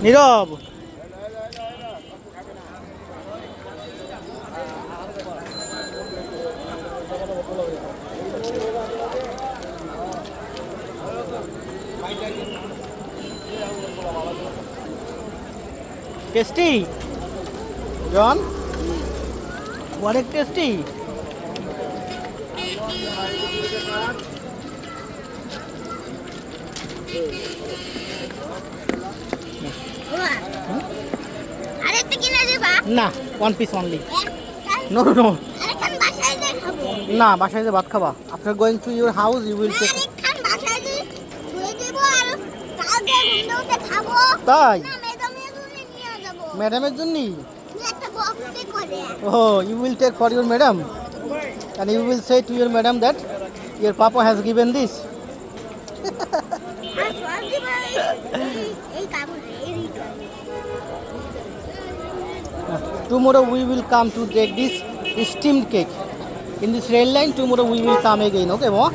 নীরব tasty জন অনেক tasty না one piece only no no না বাসায় যে ভাত খাবা after going to your house you will take তাই ম্যাডামের জন্যই Oh, you will take for your madam, and you will say to your madam that your papa has given this. Tomorrow we will come to take this steamed cake in this rail line. Tomorrow we will come again. Okay, Ma?